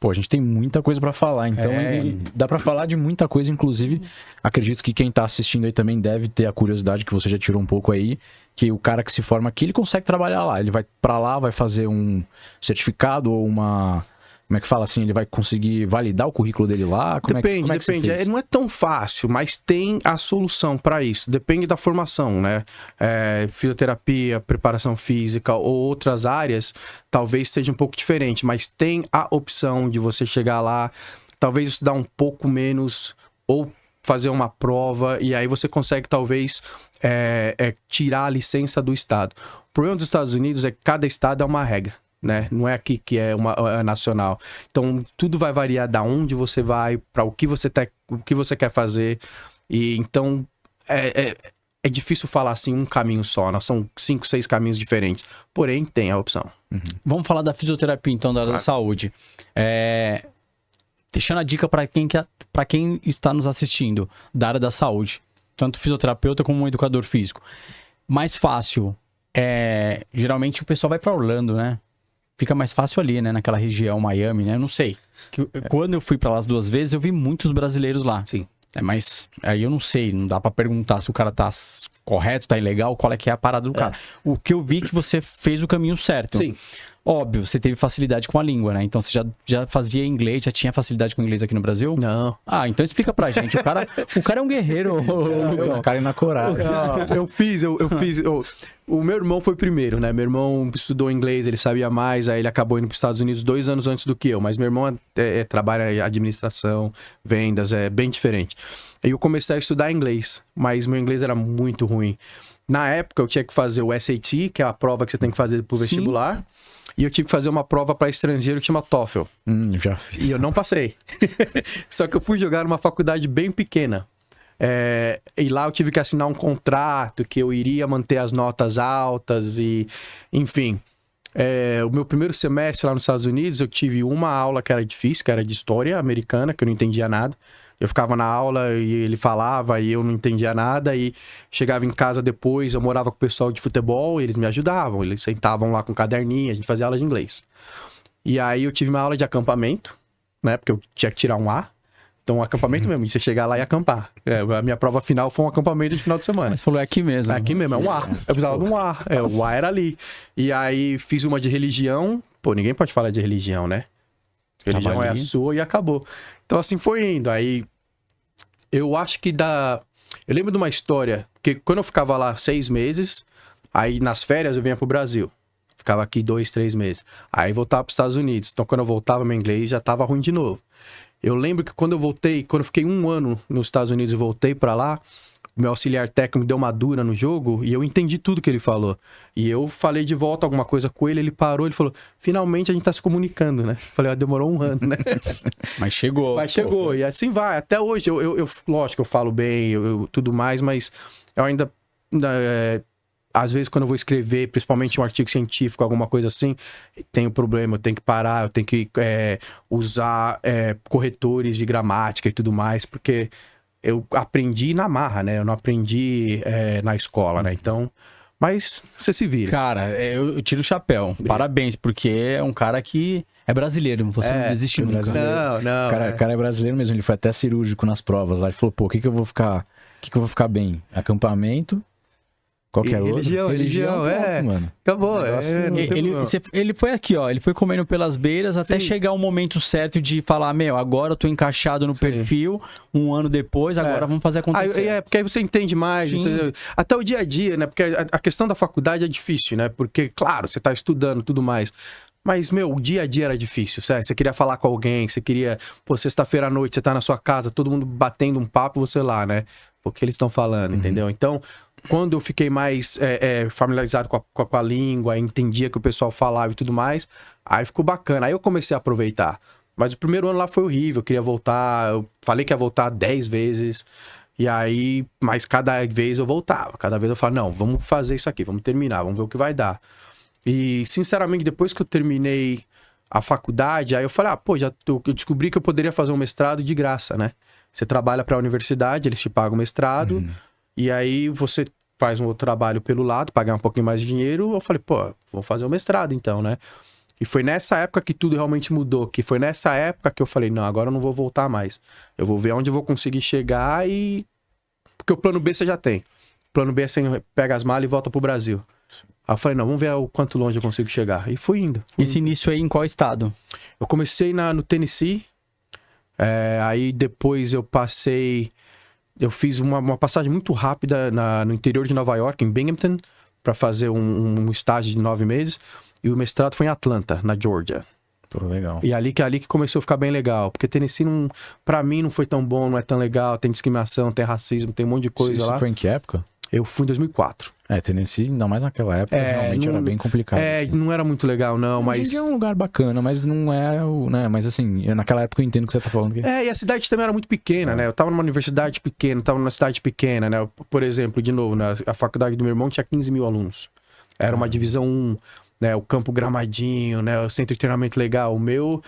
Pô, a gente tem muita coisa pra falar, então dá pra falar de muita coisa, inclusive acredito que quem tá assistindo aí também deve ter a curiosidade que você já tirou um pouco aí, que o cara que se forma aqui, ele consegue trabalhar lá, ele vai pra lá, vai fazer um certificado ou uma... Como é que fala assim? Ele vai conseguir validar o currículo dele lá? Depende. Não é tão fácil, mas tem a solução para isso. Depende da formação, né? Fisioterapia, preparação física ou outras áreas, talvez seja um pouco diferente, mas tem a opção de você chegar lá, talvez estudar um pouco menos ou fazer uma prova e aí você consegue talvez tirar a licença do estado. O problema dos Estados Unidos é que cada estado é uma regra. Né? Não é aqui que é nacional. Então, tudo vai variar da onde você vai, para o que você quer fazer. E então, é difícil falar assim um caminho só. São 5, 6 caminhos diferentes. Porém, tem a opção. Vamos falar da fisioterapia, então, da área da saúde. Deixando a dica para quem está nos assistindo da área da saúde, tanto fisioterapeuta como um educador físico. Mais fácil, geralmente o pessoal vai para Orlando, né? Fica mais fácil ali, né? Naquela região, Miami, né? Eu não sei. Quando eu fui pra lá as 2 vezes, eu vi muitos brasileiros lá. Sim. Mas aí eu não sei, não dá pra perguntar se o cara tá correto, tá ilegal, qual é que é a parada do cara. O que eu vi que você fez o caminho certo. Sim. Óbvio, você teve facilidade com a língua, né? Então você já fazia inglês, já tinha facilidade com o inglês aqui no Brasil? Não. Ah, então explica pra gente. O cara é um guerreiro. O cara na coragem. Eu fiz. O meu irmão foi primeiro, né? Meu irmão estudou inglês, ele sabia mais, aí ele acabou indo para os Estados Unidos 2 anos antes do que eu. Mas meu irmão trabalha em administração, vendas, é bem diferente. Aí eu comecei a estudar inglês, mas meu inglês era muito ruim. Na época eu tinha que fazer o SAT, que é a prova que você tem que fazer pro vestibular. E eu tive que fazer uma prova para estrangeiro que chama TOEFL. Já fiz. E eu não passei. Só que eu fui jogar numa faculdade bem pequena. E lá eu tive que assinar um contrato que eu iria manter as notas altas e... Enfim. O meu primeiro semestre lá nos Estados Unidos, eu tive uma aula que era difícil, que era de história americana, que eu não entendia nada. Eu ficava na aula e ele falava e eu não entendia nada. E chegava em casa depois, eu morava com o pessoal de futebol, eles me ajudavam. Eles sentavam lá com um caderninho, a gente fazia aula de inglês. E aí eu tive uma aula de acampamento, né? Porque eu tinha que tirar um A. Então, acampamento mesmo, você chegar lá e acampar. A minha prova final foi um acampamento de final de semana. Mas falou, é aqui mesmo. É aqui mesmo, é um A. Eu precisava de um A. O A era ali. E aí fiz uma de religião. Pô, ninguém pode falar de religião, né? Religião é a sua e acabou. Então, assim foi indo. Aí, eu acho que eu lembro de uma história, que quando eu ficava lá 6 meses, aí nas férias eu vinha pro Brasil. Ficava aqui 2, 3 meses. Aí voltava pros Estados Unidos. Então, quando eu voltava, meu inglês já tava ruim de novo. Eu lembro que quando eu fiquei 1 ano nos Estados Unidos e voltei pra lá, meu auxiliar técnico deu uma dura no jogo e eu entendi tudo que ele falou. E eu falei de volta alguma coisa com ele, ele parou, ele falou, finalmente a gente tá se comunicando, né? Eu falei, demorou 1 ano, né? Mas chegou. Mas chegou, e assim vai. Até hoje, lógico, eu falo bem, tudo mais, mas eu ainda... às vezes, quando eu vou escrever, principalmente um artigo científico, alguma coisa assim, tenho problema, eu tenho que parar, eu tenho que usar corretores de gramática e tudo mais, porque eu aprendi na marra, né? Eu não aprendi na escola, né? Então, mas você se vira. Cara, eu tiro o chapéu. Parabéns, porque é um cara que é brasileiro, você não desiste nunca. Não. O cara é brasileiro mesmo, ele foi até cirúrgico nas provas lá. Ele falou, pô, o que eu vou ficar bem? Acampamento? Qualquer outro. Religião, pronto, mano. Acabou. Ele foi aqui, ó. Ele foi comendo pelas beiras até chegar o momento certo de falar, agora eu tô encaixado no perfil, 1 ano depois, agora vamos fazer acontecer. Porque aí você entende mais, entendeu? Até o dia a dia, né? Porque a questão da faculdade é difícil, né? Porque, claro, você tá estudando tudo mais. Mas, o dia a dia era difícil, certo? Você queria falar com alguém, você queria... Pô, sexta-feira à noite, você tá na sua casa, todo mundo batendo um papo, você lá, né? Porque eles estão falando, entendeu? Então... Quando eu fiquei mais familiarizado com a língua, entendia que o pessoal falava e tudo mais, aí ficou bacana. Aí eu comecei a aproveitar. Mas o primeiro ano lá foi horrível, eu queria voltar, eu falei que ia voltar 10 vezes, e aí, mas cada vez eu voltava. Cada vez eu falava, não, vamos fazer isso aqui, vamos terminar, vamos ver o que vai dar. E, sinceramente, depois que eu terminei a faculdade, aí eu falei, eu descobri que eu poderia fazer um mestrado de graça, né? Você trabalha para a universidade, eles te pagam o mestrado, e aí você faz um outro trabalho pelo lado, pagar um pouquinho mais de dinheiro. Eu falei, vou fazer o mestrado então, né? E foi nessa época que tudo realmente mudou. Que foi nessa época que eu falei, não, agora eu não vou voltar mais. Eu vou ver onde eu vou conseguir chegar e... Porque o plano B você já tem. O plano B é você pega as malas e volta pro Brasil. Aí eu falei, não, vamos ver o quanto longe eu consigo chegar. E fui indo. Esse início aí em qual estado? Eu comecei no Tennessee. Aí depois eu passei... Eu fiz uma passagem muito rápida no interior de Nova York, em Binghamton, para fazer um estágio de 9 meses. E o mestrado foi em Atlanta, na Georgia. Pô, legal. E ali que começou a ficar bem legal. Porque Tennessee, pra mim, não foi tão bom, não é tão legal. Tem discriminação, tem racismo, tem um monte de coisa lá. Isso foi em que época? Eu fui em 2004. Tennessee, ainda mais naquela época, realmente era bem complicado. Assim. Não era muito legal, não, mas... Hoje em dia é um lugar bacana, mas não é o... Né? Mas assim, naquela época eu entendo o que você tá falando. E a cidade também era muito pequena, né? Eu tava numa universidade pequena, tava numa cidade pequena, né? Por exemplo, de novo, né? A faculdade do meu irmão tinha 15 mil alunos. Era uma divisão 1, né? O campo gramadinho, né? O centro de treinamento legal. O meu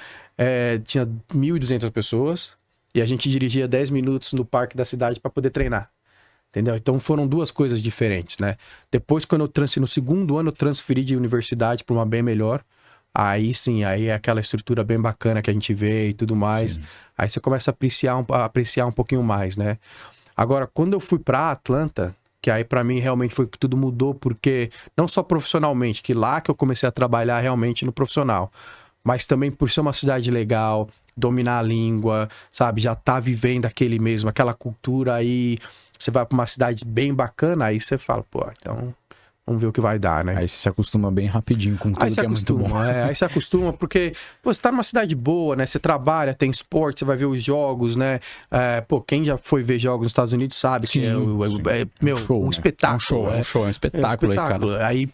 tinha 1.200 pessoas e a gente dirigia 10 minutos no parque da cidade para poder treinar. Entendeu? Então foram duas coisas diferentes, né? Depois, quando no segundo ano, eu transferi de universidade para uma bem melhor. Aí sim, aí é aquela estrutura bem bacana que a gente vê e tudo mais. Sim. Aí você começa a apreciar um pouquinho mais, né? Agora, quando eu fui para Atlanta, que aí para mim realmente foi que tudo mudou, porque não só profissionalmente, que lá que eu comecei a trabalhar realmente no profissional, mas também por ser uma cidade legal, dominar a língua, sabe? Já tá vivendo aquela cultura aí. Você vai pra uma cidade bem bacana, aí você fala, pô, então vamos ver o que vai dar, né? Aí você se acostuma bem rapidinho com tudo que é muito bom. Aí você acostuma, porque pô, você tá numa cidade boa, né? Você trabalha, tem esporte, você vai ver os jogos, né? Quem já foi ver jogos nos Estados Unidos sabe que um espetáculo. É um espetáculo aí, cara. Aí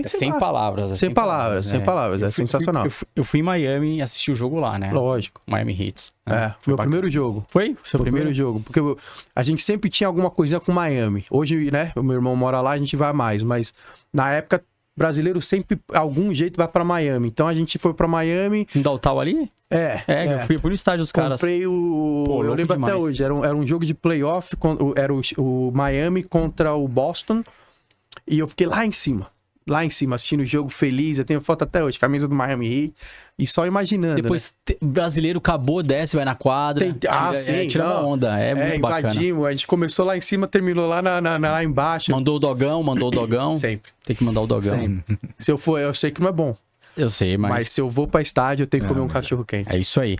sem palavras. Sem palavras. É sensacional. Eu fui em Miami e assisti o jogo lá, né? Lógico. Miami Heat. Foi meu primeiro jogo. Foi? Seu primeiro jogo. Porque a gente sempre tinha alguma coisinha com Miami. Hoje, né? O meu irmão mora lá, a gente vai mais. Mas na época, brasileiro sempre, algum jeito, vai pra Miami. Então a gente foi pra Miami. No Daltal ali? Eu fui no estádio dos caras. Comprei eu lembro demais. Até hoje. Era um jogo de playoff. Era o Miami contra o Boston. E eu fiquei lá em cima, assistindo o jogo feliz. Eu tenho foto até hoje, camisa do Miami Heat. E só imaginando. Depois, o brasileiro acabou, desce, vai na quadra. Tira uma onda. É muito bacana. Invadimos. A gente começou lá em cima, terminou lá embaixo. Mandou o dogão. Sempre. Tem que mandar o dogão. Sempre. Se eu for, eu sei que não é bom. Eu sei, mas se eu vou pra estádio, eu tenho que comer um cachorro quente. É isso aí.